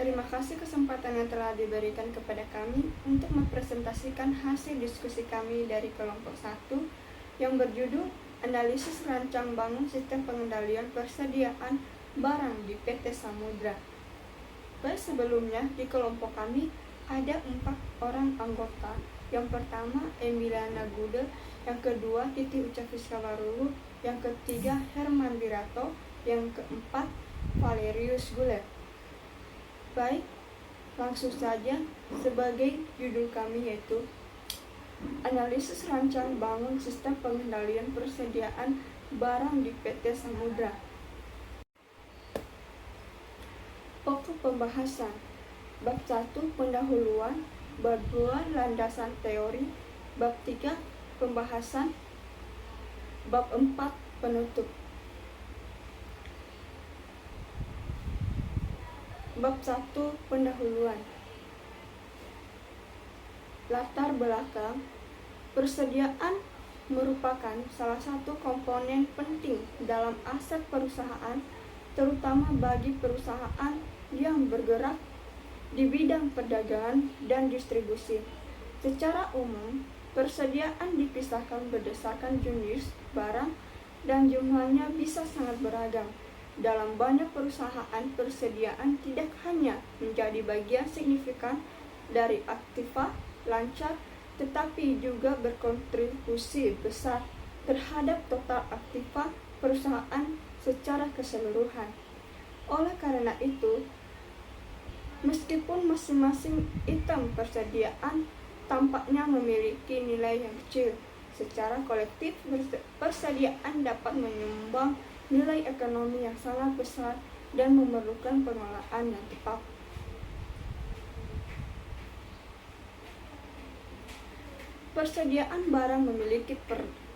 Terima kasih kesempatan yang telah diberikan kepada kami untuk mempresentasikan hasil diskusi kami dari kelompok 1 yang berjudul Analisis Rancang Bangun Sistem Pengendalian Persediaan Barang di PT Samudra. Baik, sebelumnya di kelompok kami ada 4 orang anggota. Yang pertama Emiliana Gude, yang kedua Titi Ucafiskawarulu, yang ketiga Herman Wirato, yang keempat Valerius Gulet. Baik, langsung saja sebagai judul kami yaitu Analisis Rancang Bangun Sistem Pengendalian Persediaan Barang di PT Samudra. Pokok pembahasan Bab 1 Pendahuluan, Bab 2 Landasan Teori, Bab 3 Pembahasan, Bab 4 Penutup. Bab 1 Pendahuluan. Latar belakang. Persediaan merupakan salah satu komponen penting dalam aset perusahaan, terutama bagi perusahaan yang bergerak di bidang perdagangan dan distribusi. Secara umum, persediaan dipisahkan berdasarkan jenis barang dan jumlahnya bisa sangat beragam. Dalam banyak perusahaan, persediaan tidak hanya menjadi bagian signifikan dari aktiva lancar, tetapi juga berkontribusi besar terhadap total aktiva perusahaan secara keseluruhan. Oleh karena itu, meskipun masing-masing item persediaan tampaknya memiliki nilai yang kecil, secara kolektif persediaan dapat menyumbang nilai ekonomi yang sangat besar dan memerlukan pengelolaan yang tepat. Persediaan barang memiliki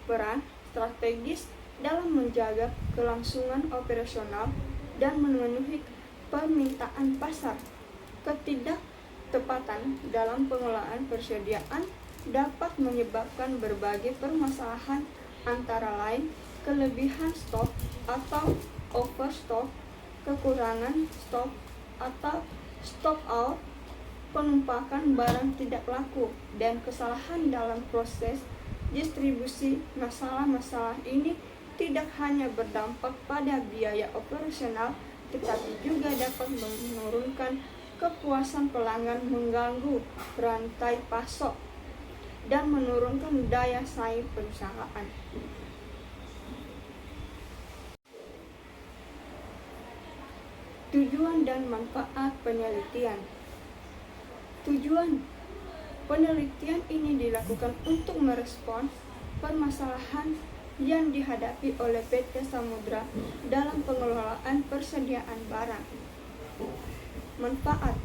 peran strategis dalam menjaga kelangsungan operasional dan memenuhi permintaan pasar. Ketidaktepatan dalam pengelolaan persediaan dapat menyebabkan berbagai permasalahan, antara lain kelebihan stok atau overstock, kekurangan stok atau stock out, penumpakan barang tidak laku, dan kesalahan dalam proses distribusi. Masalah-masalah ini tidak hanya berdampak pada biaya operasional, tetapi juga dapat menurunkan kepuasan pelanggan, mengganggu rantai pasok, dan menurunkan daya saing perusahaan. Tujuan dan manfaat penelitian. Tujuan penelitian ini dilakukan untuk merespons permasalahan yang dihadapi oleh PT Samudra dalam pengelolaan persediaan barang. Manfaat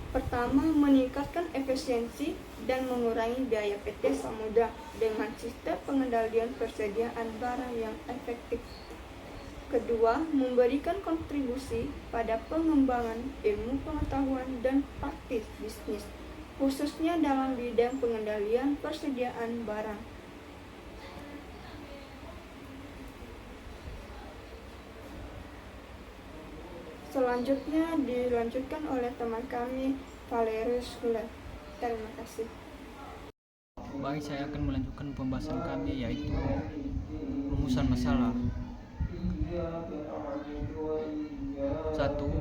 pertama, meningkatkan efisiensi dan mengurangi biaya PT Samudra dengan sistem pengendalian persediaan barang yang efektif. Kedua, memberikan kontribusi pada pengembangan ilmu pengetahuan dan praktis bisnis, khususnya dalam bidang pengendalian persediaan barang. Selanjutnya dilanjutkan oleh teman kami, Valerius Gulet. Terima kasih. Baik, saya akan melanjutkan pembahasan kami, yaitu rumusan masalah. 1.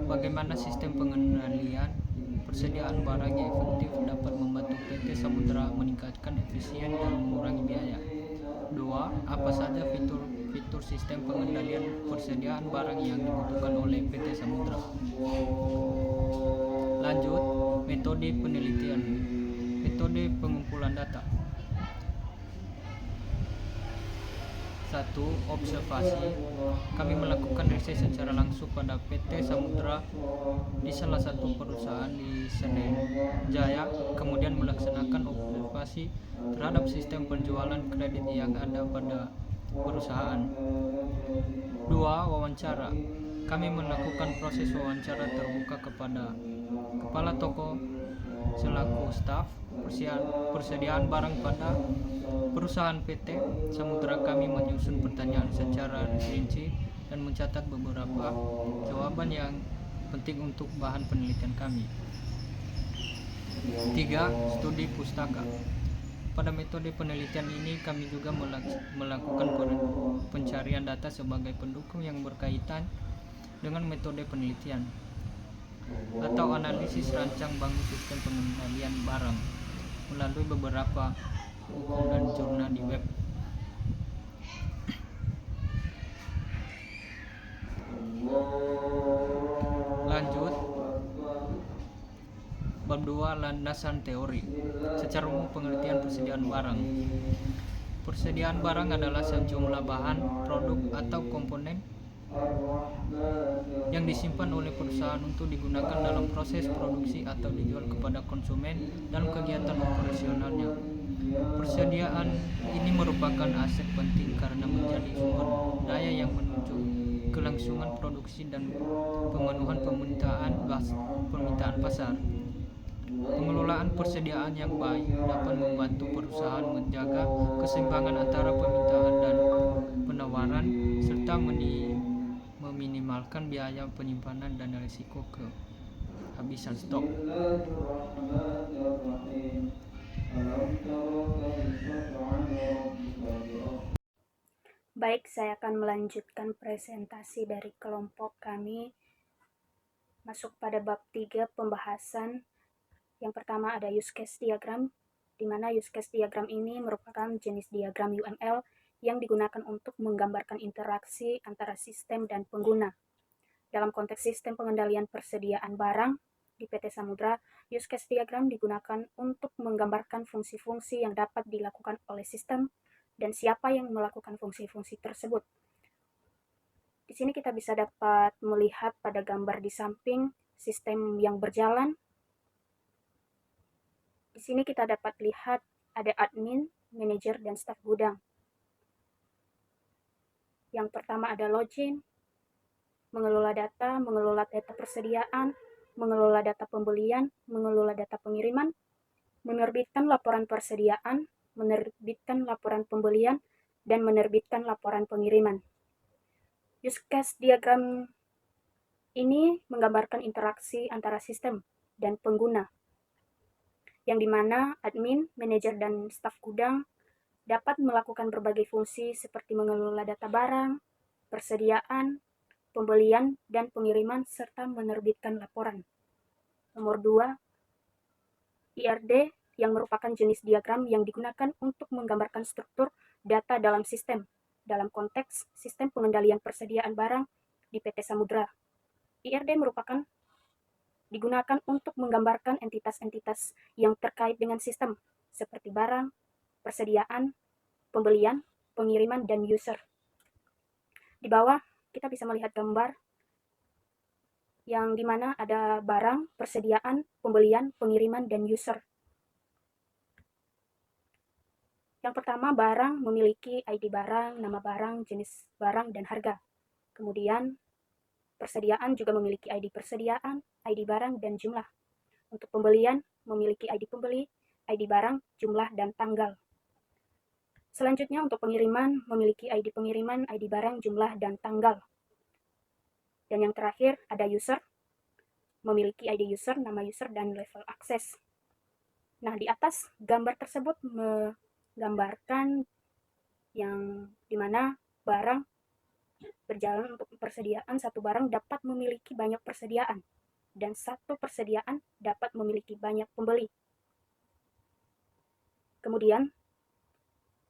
Bagaimana sistem pengendalian persediaan barang yang efektif dapat membantu PT Samudra meningkatkan efisien dan mengurangi biaya. 2. Apa saja fitur sistem pengendalian persediaan barang yang dibutuhkan oleh PT Samudra. Lanjut, metode penelitian. Metode pengumpulan data. 1. Observasi. Kami melakukan riset secara langsung pada PT Samudra di salah satu perusahaan di Senen Jaya, kemudian melaksanakan observasi terhadap sistem penjualan kredit yang ada pada perusahaan. 2. Wawancara. Kami melakukan proses wawancara terbuka kepada kepala toko selaku staf persediaan barang pada perusahaan PT Samudra. Kami menyusun pertanyaan secara rinci dan mencatat beberapa jawaban yang penting untuk bahan penelitian kami. 3. Studi pustaka. Pada metode penelitian ini kami juga melakukan pencarian data sebagai pendukung yang berkaitan dengan metode penelitian atau analisis rancang bangun sistem pengendalian barang melalui beberapa buku dan jurnal di web. Lanjut, bab 2, landasan teori. Secara umum pengertian persediaan barang. Persediaan barang adalah sejumlah bahan, produk, atau komponen yang disimpan oleh perusahaan untuk digunakan dalam proses produksi atau dijual kepada konsumen dalam kegiatan operasionalnya. Persediaan ini merupakan aset penting karena menjadi sumber daya yang menuju kelangsungan produksi dan pemenuhan permintaan pasar. Pengelolaan persediaan yang baik dapat membantu perusahaan menjaga keseimbangan antara permintaan dan penawaran serta meminimalkan biaya penyimpanan dan risiko kehabisan stok. Baik, saya akan melanjutkan presentasi dari kelompok kami. Masuk pada bab 3 pembahasan. Yang pertama ada use case diagram, di mana use case diagram ini merupakan jenis diagram UML yang digunakan untuk menggambarkan interaksi antara sistem dan pengguna. Dalam konteks sistem pengendalian persediaan barang di PT Samudra, use case diagram digunakan untuk menggambarkan fungsi-fungsi yang dapat dilakukan oleh sistem dan siapa yang melakukan fungsi-fungsi tersebut. Di sini kita bisa dapat melihat pada gambar di samping sistem yang berjalan. Di sini kita dapat lihat ada admin, manajer, dan staf gudang. Yang pertama ada login, mengelola data persediaan, mengelola data pembelian, mengelola data pengiriman, menerbitkan laporan persediaan, menerbitkan laporan pembelian, dan menerbitkan laporan pengiriman. Use case diagram ini menggambarkan interaksi antara sistem dan pengguna, yang dimana admin, manajer, dan staf gudang dapat melakukan berbagai fungsi seperti mengelola data barang, persediaan, pembelian, dan pengiriman, serta menerbitkan laporan. Nomor 2, IRD yang merupakan jenis diagram yang digunakan untuk menggambarkan struktur data dalam sistem, dalam konteks sistem pengendalian persediaan barang di PT Samudra. IRD merupakan digunakan untuk menggambarkan entitas-entitas yang terkait dengan sistem, seperti barang, persediaan, pembelian, pengiriman, dan user. Di bawah kita bisa melihat gambar yang dimana ada barang, persediaan, pembelian, pengiriman, dan user. Yang pertama, barang memiliki ID barang, nama barang, jenis barang, dan harga. Kemudian, persediaan juga memiliki ID persediaan, ID barang, dan jumlah. Untuk pembelian, memiliki ID pembeli, ID barang, jumlah, dan tanggal. Selanjutnya, untuk pengiriman, memiliki ID pengiriman, ID barang, jumlah, dan tanggal. Dan yang terakhir, ada user, memiliki ID user, nama user, dan level akses. Nah, di atas gambar tersebut menggambarkan yang dimana barang berjalan untuk persediaan. Satu barang dapat memiliki banyak persediaan, dan satu persediaan dapat memiliki banyak pembeli. Kemudian,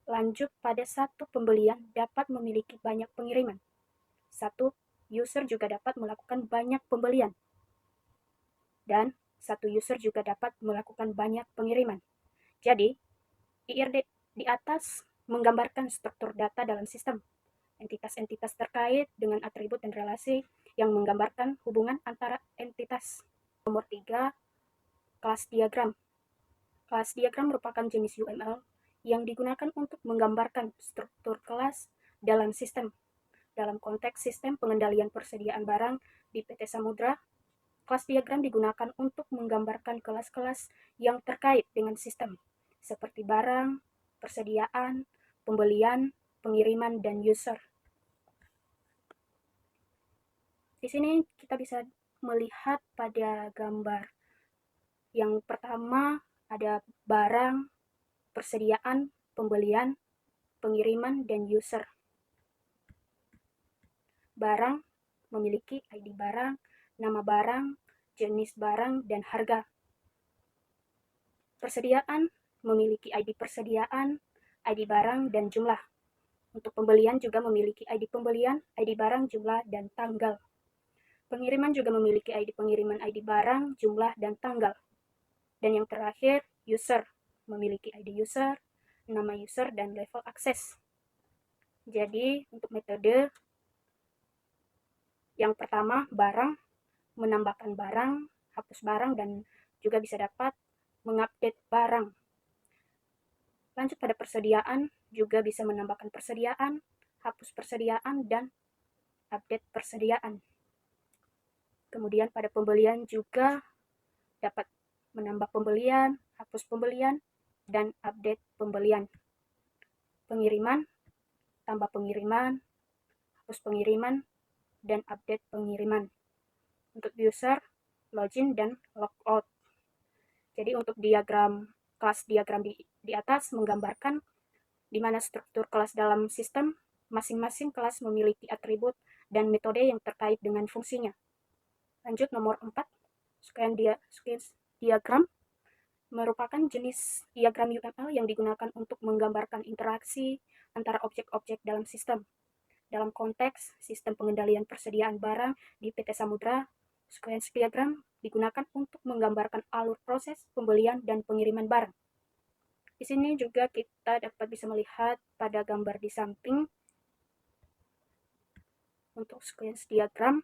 lanjut pada satu pembelian dapat memiliki banyak pengiriman. Satu user juga dapat melakukan banyak pembelian. Dan satu user juga dapat melakukan banyak pengiriman. Jadi, IRD di atas menggambarkan struktur data dalam sistem, entitas-entitas terkait dengan atribut dan relasi yang menggambarkan hubungan antara entitas. Nomor 3, kelas diagram. Kelas diagram merupakan jenis UML yang digunakan untuk menggambarkan struktur kelas dalam sistem. Dalam konteks sistem pengendalian persediaan barang di PT Samudra, kelas diagram digunakan untuk menggambarkan kelas-kelas yang terkait dengan sistem, seperti barang, persediaan, pembelian, pengiriman, dan user. Di sini kita bisa melihat pada gambar. Yang pertama ada barang, persediaan, pembelian, pengiriman, dan user. Barang memiliki ID barang, nama barang, jenis barang, dan harga. Persediaan memiliki ID persediaan, ID barang, dan jumlah. Untuk pembelian juga memiliki ID pembelian, ID barang, jumlah, dan tanggal. Pengiriman juga memiliki ID pengiriman, ID barang, jumlah, dan tanggal. Dan yang terakhir, user memiliki ID user, nama user, dan level akses. Jadi, untuk metode yang pertama, barang, menambahkan barang, hapus barang, dan juga bisa dapat mengupdate barang. Lanjut pada persediaan, juga bisa menambahkan persediaan, hapus persediaan, dan update persediaan. Kemudian pada pembelian juga dapat menambah pembelian, hapus pembelian, dan update pembelian. Pengiriman, tambah pengiriman, hapus pengiriman, dan update pengiriman. Untuk user, login, dan logout. Jadi untuk kelas diagram di atas menggambarkan di mana struktur kelas dalam sistem, masing-masing kelas memiliki atribut dan metode yang terkait dengan fungsinya. Lanjut nomor 4, sequence diagram merupakan jenis diagram UML yang digunakan untuk menggambarkan interaksi antara objek-objek dalam sistem. Dalam konteks sistem pengendalian persediaan barang di PT Samudra, sequence diagram digunakan untuk menggambarkan alur proses pembelian dan pengiriman barang. Di sini juga kita dapat bisa melihat pada gambar di samping. Untuk sequence diagram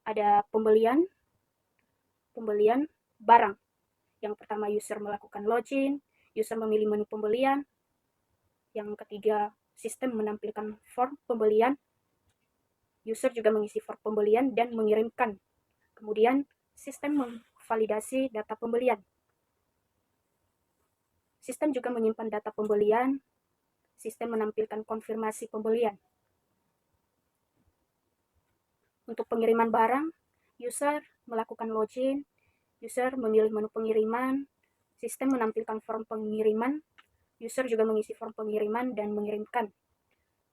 ada pembelian barang. Yang pertama, user melakukan login, user memilih menu pembelian. Yang ketiga, sistem menampilkan form pembelian, user juga mengisi form pembelian dan mengirimkan. Kemudian, sistem memvalidasi data pembelian. Sistem juga menyimpan data pembelian, sistem menampilkan konfirmasi pembelian. Untuk pengiriman barang, user melakukan login, user memilih menu pengiriman, sistem menampilkan form pengiriman, user juga mengisi form pengiriman dan mengirimkan.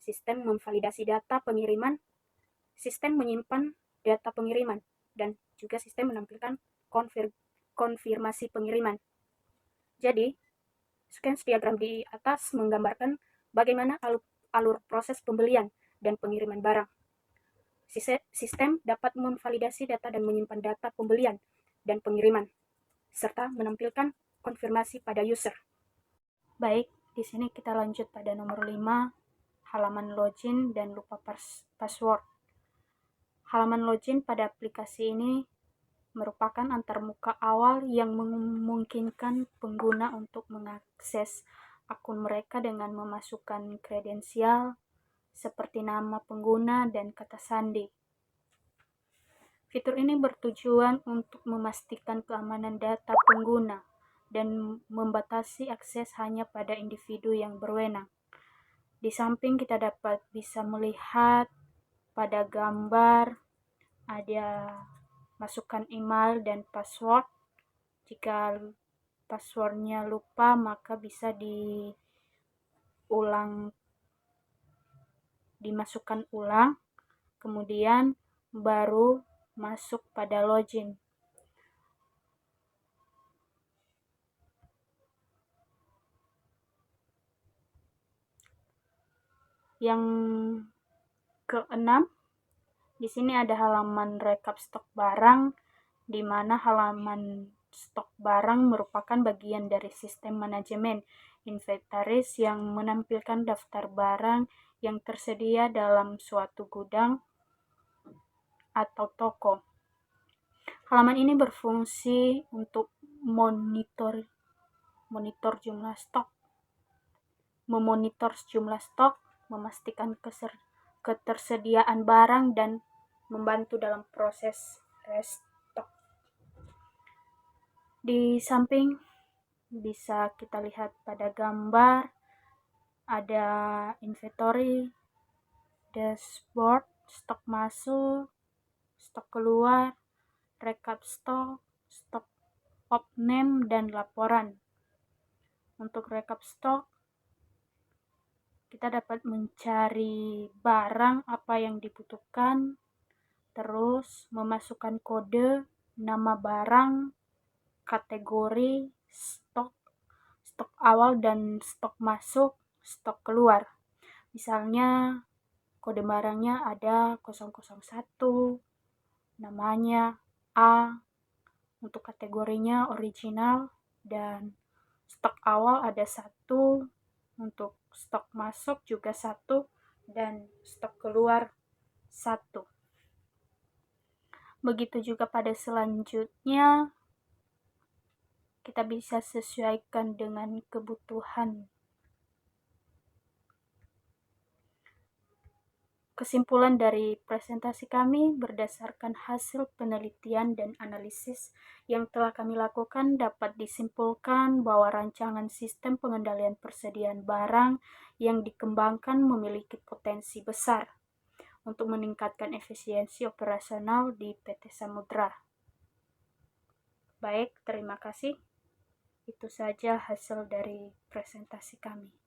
Sistem memvalidasi data pengiriman, sistem menyimpan data pengiriman, dan juga sistem menampilkan konfirmasi pengiriman. Jadi, sequence diagram di atas menggambarkan bagaimana alur proses pembelian dan pengiriman barang. Sistem dapat memvalidasi data dan menyimpan data pembelian dan pengiriman, serta menampilkan konfirmasi pada user. Baik, di sini kita lanjut pada nomor 5, halaman login dan lupa password. Halaman login pada aplikasi ini merupakan antarmuka awal yang memungkinkan pengguna untuk mengakses akun mereka dengan memasukkan kredensial seperti nama pengguna dan kata sandi. Fitur ini bertujuan untuk memastikan keamanan data pengguna dan membatasi akses hanya pada individu yang berwenang. Di samping kita dapat bisa melihat pada gambar ada masukkan email dan password. Jika passwordnya lupa, maka bisa dimasukkan ulang, kemudian baru masuk pada login. Yang keenam, di sini ada halaman rekap stok barang, di mana halaman stok barang merupakan bagian dari sistem manajemen inventaris yang menampilkan daftar barang yang tersedia dalam suatu gudang atau toko. Halaman ini berfungsi untuk memonitor jumlah stok, memastikan ketersediaan barang, dan membantu dalam proses restock. Di samping bisa kita lihat pada gambar ada inventory, dashboard, stok masuk, stok keluar, rekap stok, stok opname, dan laporan. Untuk rekap stok, kita dapat mencari barang apa yang dibutuhkan, terus memasukkan kode, nama barang, kategori, stok awal dan stok masuk, stok keluar. Misalnya kode barangnya ada 001, namanya A, untuk kategorinya original, dan stok awal ada 1, untuk stok masuk juga 1, dan stok keluar 1. Begitu juga pada selanjutnya, kita bisa sesuaikan dengan kebutuhan. Kesimpulan dari presentasi kami berdasarkan hasil penelitian dan analisis yang telah kami lakukan dapat disimpulkan bahwa rancangan sistem pengendalian persediaan barang yang dikembangkan memiliki potensi besar untuk meningkatkan efisiensi operasional di PT Samudra. Baik, terima kasih. Itu saja hasil dari presentasi kami.